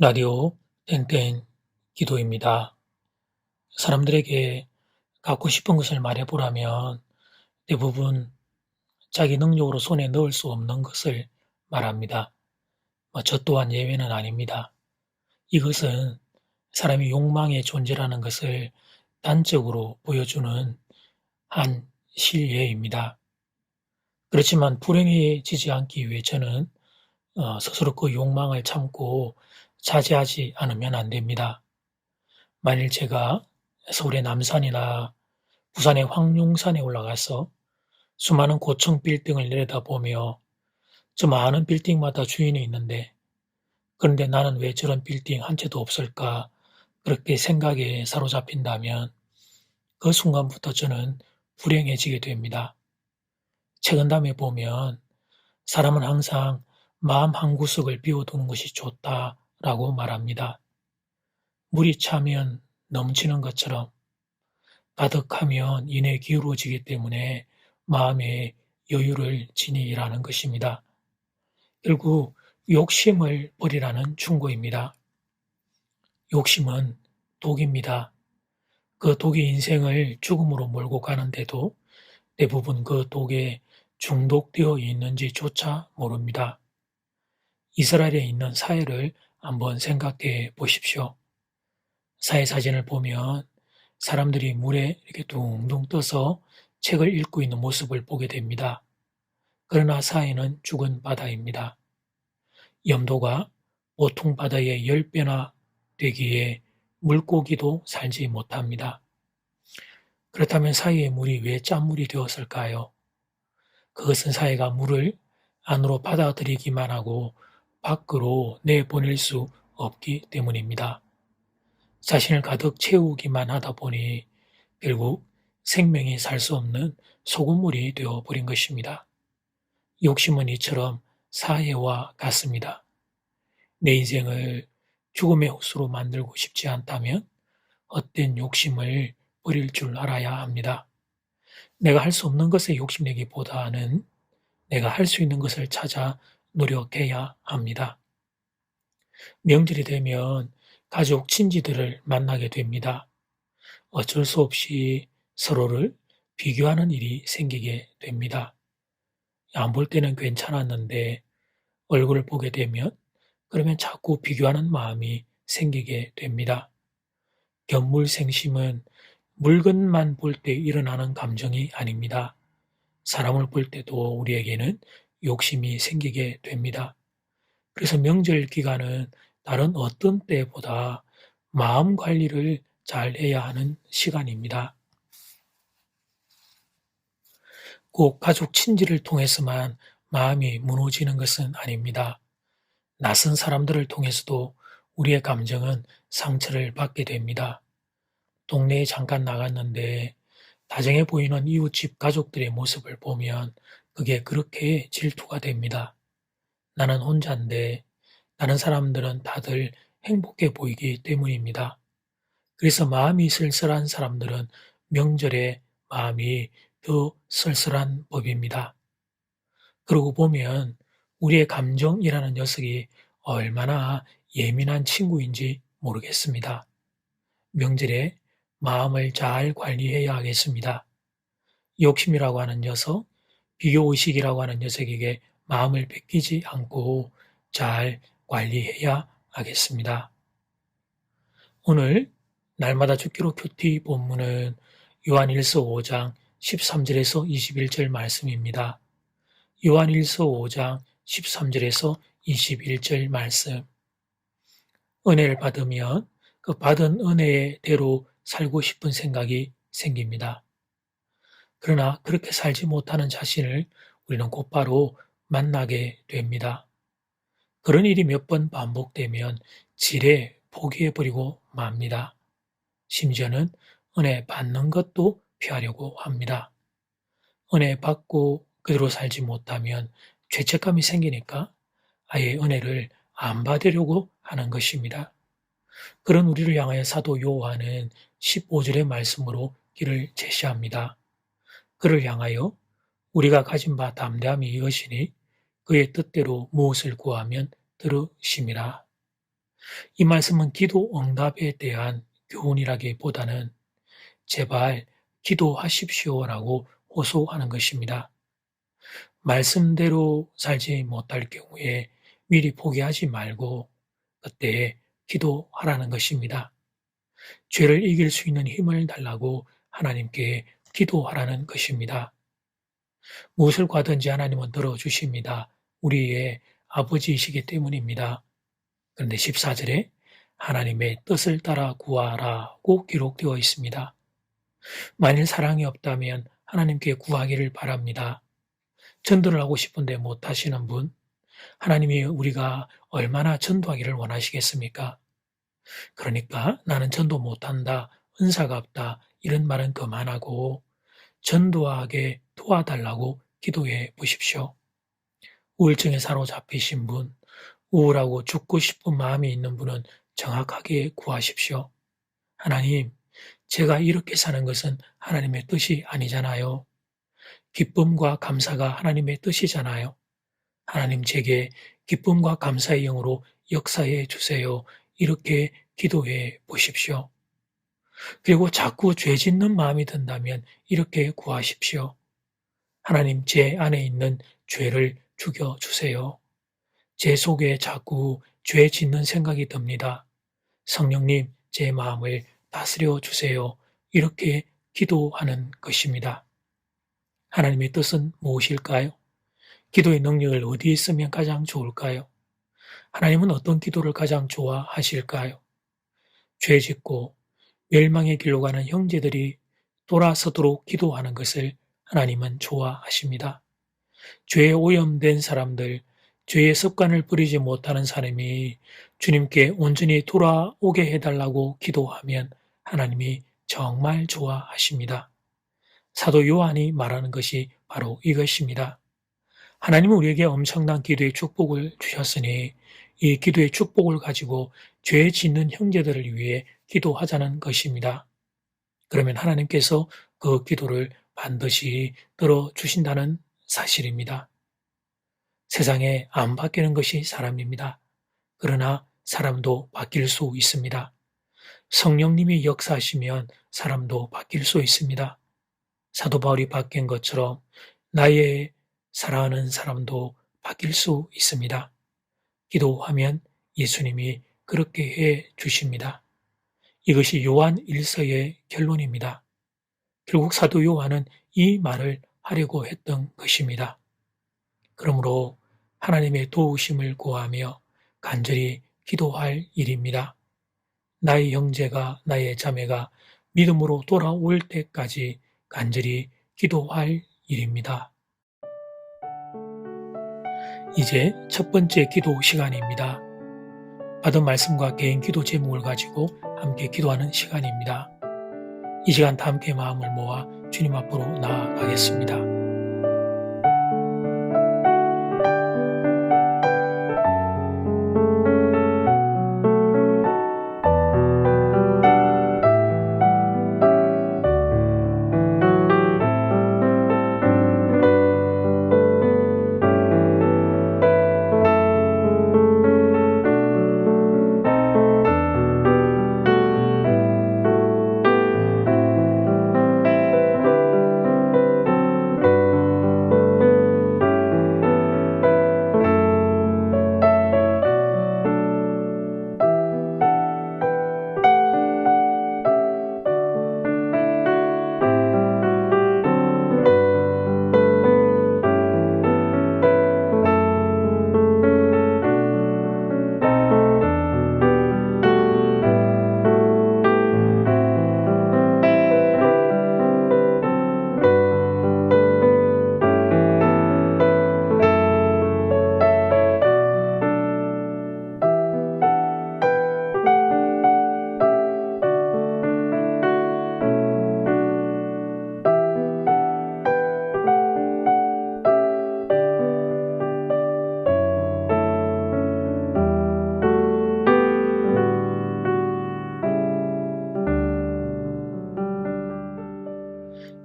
라디오 땡땡 기도입니다. 사람들에게 갖고 싶은 것을 말해보라면 대부분 자기 능력으로 손에 넣을 수 없는 것을 말합니다. 저 또한 예외는 아닙니다. 이것은 사람이 욕망의 존재라는 것을 단적으로 보여주는 한 실예입니다. 그렇지만 불행해지지 않기 위해 저는 스스로 그 욕망을 참고 자제하지 않으면 안 됩니다. 만일 제가 서울의 남산이나 부산의 황룡산에 올라가서 수많은 고층 빌딩을 내려다보며 저 많은 빌딩마다 주인이 있는데 그런데 나는 왜 저런 빌딩 한 채도 없을까 그렇게 생각에 사로잡힌다면 그 순간부터 저는 불행해지게 됩니다. 책은담에 보면 사람은 항상 마음 한구석을 비워두는 것이 좋다라고 말합니다. 물이 차면 넘치는 것처럼 가득하면 이내 기울어지기 때문에 마음에 여유를 지니라는 것입니다. 결국 욕심을 버리라는 충고입니다. 욕심은 독입니다. 그 독이 인생을 죽음으로 몰고 가는데도 대부분 그 독에 중독되어 있는지조차 모릅니다. 이스라엘에 있는 사회를 한번 생각해 보십시오. 사회 사진을 보면 사람들이 물에 이렇게 둥둥 떠서 책을 읽고 있는 모습을 보게 됩니다. 그러나 사회는 죽은 바다입니다. 염도가 보통 바다의 10배나 되기에 물고기도 살지 못합니다. 그렇다면 사회의 물이 왜 짠물이 되었을까요? 그것은 사회가 물을 안으로 받아들이기만 하고 밖으로 내보낼 수 없기 때문입니다. 자신을 가득 채우기만 하다 보니 결국 생명이 살 수 없는 소금물이 되어버린 것입니다. 욕심은 이처럼 사해와 같습니다. 내 인생을 죽음의 호수로 만들고 싶지 않다면 헛된 욕심을 버릴 줄 알아야 합니다. 내가 할 수 없는 것에 욕심내기보다는 내가 할 수 있는 것을 찾아 노력해야 합니다. 명절이 되면 가족, 친지들을 만나게 됩니다. 어쩔 수 없이 서로를 비교하는 일이 생기게 됩니다. 안 볼 때는 괜찮았는데 얼굴을 보게 되면 그러면 자꾸 비교하는 마음이 생기게 됩니다. 견물생심은 물건만 볼 때 일어나는 감정이 아닙니다. 사람을 볼 때도 우리에게는 욕심이 생기게 됩니다. 그래서 명절 기간은 다른 어떤 때보다 마음 관리를 잘 해야 하는 시간입니다. 꼭 가족 친지를 통해서만 마음이 무너지는 것은 아닙니다. 낯선 사람들을 통해서도 우리의 감정은 상처를 받게 됩니다. 동네에 잠깐 나갔는데 다정해 보이는 이웃집 가족들의 모습을 보면 그게 그렇게 질투가 됩니다. 나는 혼자인데 다른 사람들은 다들 행복해 보이기 때문입니다. 그래서 마음이 쓸쓸한 사람들은 명절에 마음이 더 쓸쓸한 법입니다. 그러고 보면 우리의 감정이라는 녀석이 얼마나 예민한 친구인지 모르겠습니다. 명절에 마음을 잘 관리해야 하겠습니다. 욕심이라고 하는 녀석, 비교의식이라고 하는 녀석에게 마음을 뺏기지 않고 잘 관리해야 하겠습니다. 오늘 날마다 죽기로 큐티 본문은 요한일서 5장 13절에서 21절 말씀입니다. 요한일서 5장 13절에서 21절 말씀. 은혜를 받으면 그 받은 은혜대로 살고 싶은 생각이 생깁니다. 그러나 그렇게 살지 못하는 자신을 우리는 곧바로 만나게 됩니다. 그런 일이 몇 번 반복되면 지레 포기해버리고 맙니다. 심지어는 은혜 받는 것도 피하려고 합니다. 은혜 받고 그대로 살지 못하면 죄책감이 생기니까 아예 은혜를 안 받으려고 하는 것입니다. 그런 우리를 향하여 사도 요한은 15절의 말씀으로 길을 제시합니다. 그를 향하여 우리가 가진 바 담대함이 이것이니 그의 뜻대로 무엇을 구하면 들으심이라. 이 말씀은 기도 응답에 대한 교훈이라기보다는 제발 기도하십시오라고 호소하는 것입니다. 말씀대로 살지 못할 경우에 미리 포기하지 말고 그때 기도하라는 것입니다. 죄를 이길 수 있는 힘을 달라고 하나님께 기도하라는 것입니다. 무엇을 구하든지 하나님은 들어주십니다. 우리의 아버지이시기 때문입니다. 그런데 14절에 하나님의 뜻을 따라 구하라고 기록되어 있습니다. 만일 사랑이 없다면 하나님께 구하기를 바랍니다. 전도를 하고 싶은데 못하시는 분, 하나님이 우리가 얼마나 전도하기를 원하시겠습니까? 그러니까 나는 전도 못한다, 은사가 없다 이런 말은 그만하고 전도하게 도와달라고 기도해 보십시오. 우울증에 사로잡히신 분, 우울하고 죽고 싶은 마음이 있는 분은 정확하게 구하십시오. 하나님, 제가 이렇게 사는 것은 하나님의 뜻이 아니잖아요. 기쁨과 감사가 하나님의 뜻이잖아요. 하나님 제게 기쁨과 감사의 영으로 역사해 주세요. 이렇게 기도해 보십시오. 그리고 자꾸 죄 짓는 마음이 든다면 이렇게 구하십시오. 하나님 제 안에 있는 죄를 죽여주세요. 제 속에 자꾸 죄 짓는 생각이 듭니다. 성령님 제 마음을 다스려 주세요. 이렇게 기도하는 것입니다. 하나님의 뜻은 무엇일까요? 기도의 능력을 어디에 쓰면 가장 좋을까요? 하나님은 어떤 기도를 가장 좋아하실까요? 죄 짓고 멸망의 길로 가는 형제들이 돌아서도록 기도하는 것을 하나님은 좋아하십니다. 죄에 오염된 사람들, 죄의 습관을 버리지 못하는 사람이 주님께 온전히 돌아오게 해달라고 기도하면 하나님이 정말 좋아하십니다. 사도 요한이 말하는 것이 바로 이것입니다. 하나님은 우리에게 엄청난 기도의 축복을 주셨으니 이 기도의 축복을 가지고 죄 짓는 형제들을 위해 기도하자는 것입니다. 그러면 하나님께서 그 기도를 반드시 들어주신다는 사실입니다. 세상에 안 바뀌는 것이 사람입니다. 그러나 사람도 바뀔 수 있습니다. 성령님이 역사하시면 사람도 바뀔 수 있습니다. 사도 바울이 바뀐 것처럼 나의 사랑하는 사람도 바뀔 수 있습니다. 기도하면 예수님이 그렇게 해 주십니다. 이것이 요한 1서의 결론입니다. 결국 사도 요한은 이 말을 하려고 했던 것입니다. 그러므로 하나님의 도우심을 구하며 간절히 기도할 일입니다. 나의 형제가 나의 자매가 믿음으로 돌아올 때까지 간절히 기도할 일입니다. 이제 첫 번째 기도 시간입니다. 받은 말씀과 개인 기도 제목을 가지고 함께 기도하는 시간입니다. 이 시간 다 함께 마음을 모아 주님 앞으로 나아가겠습니다.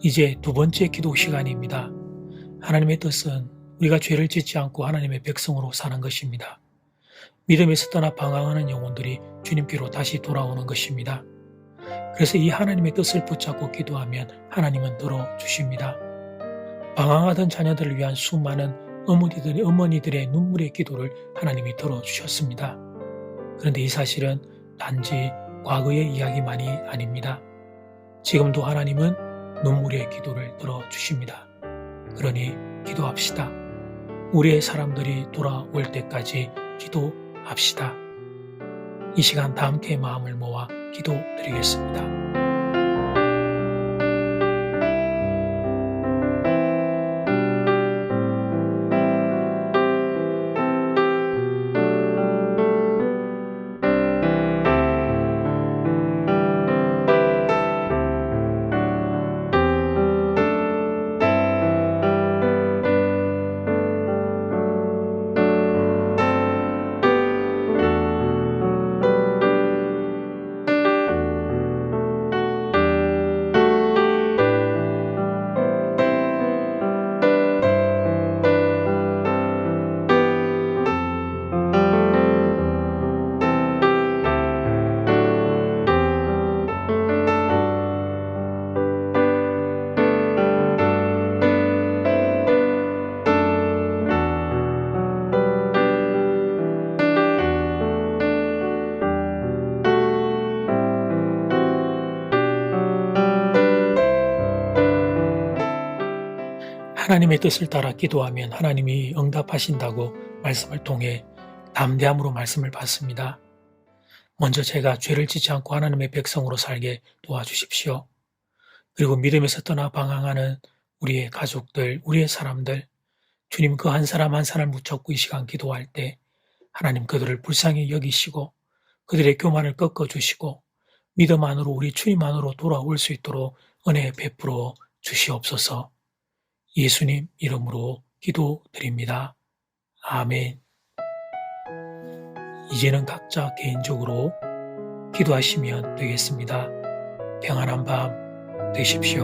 이제 두 번째 기도 시간입니다. 하나님의 뜻은 우리가 죄를 짓지 않고 하나님의 백성으로 사는 것입니다. 믿음에서 떠나 방황하는 영혼들이 주님께로 다시 돌아오는 것입니다. 그래서 이 하나님의 뜻을 붙잡고 기도하면 하나님은 들어주십니다. 방황하던 자녀들을 위한 수많은 어머니들의 눈물의 기도를 하나님이 들어주셨습니다. 그런데 이 사실은 단지 과거의 이야기만이 아닙니다. 지금도 하나님은 눈물의 기도를 들어주십니다. 그러니 기도합시다. 우리의 사람들이 돌아올 때까지 기도합시다. 이 시간 다 함께 마음을 모아 기도드리겠습니다. 하나님의 뜻을 따라 기도하면 하나님이 응답하신다고 말씀을 통해 담대함으로 말씀을 받습니다. 먼저 제가 죄를 짓지 않고 하나님의 백성으로 살게 도와주십시오. 그리고 믿음에서 떠나 방황하는 우리의 가족들, 우리의 사람들, 주님 그 한 사람 한 사람 붙잡고 이 시간 기도할 때 하나님 그들을 불쌍히 여기시고 그들의 교만을 꺾어주시고 믿음 안으로 우리 주님 안으로 돌아올 수 있도록 은혜 베풀어 주시옵소서. 예수님 이름으로 기도드립니다. 아멘. 이제는 각자 개인적으로 기도하시면 되겠습니다. 평안한 밤 되십시오.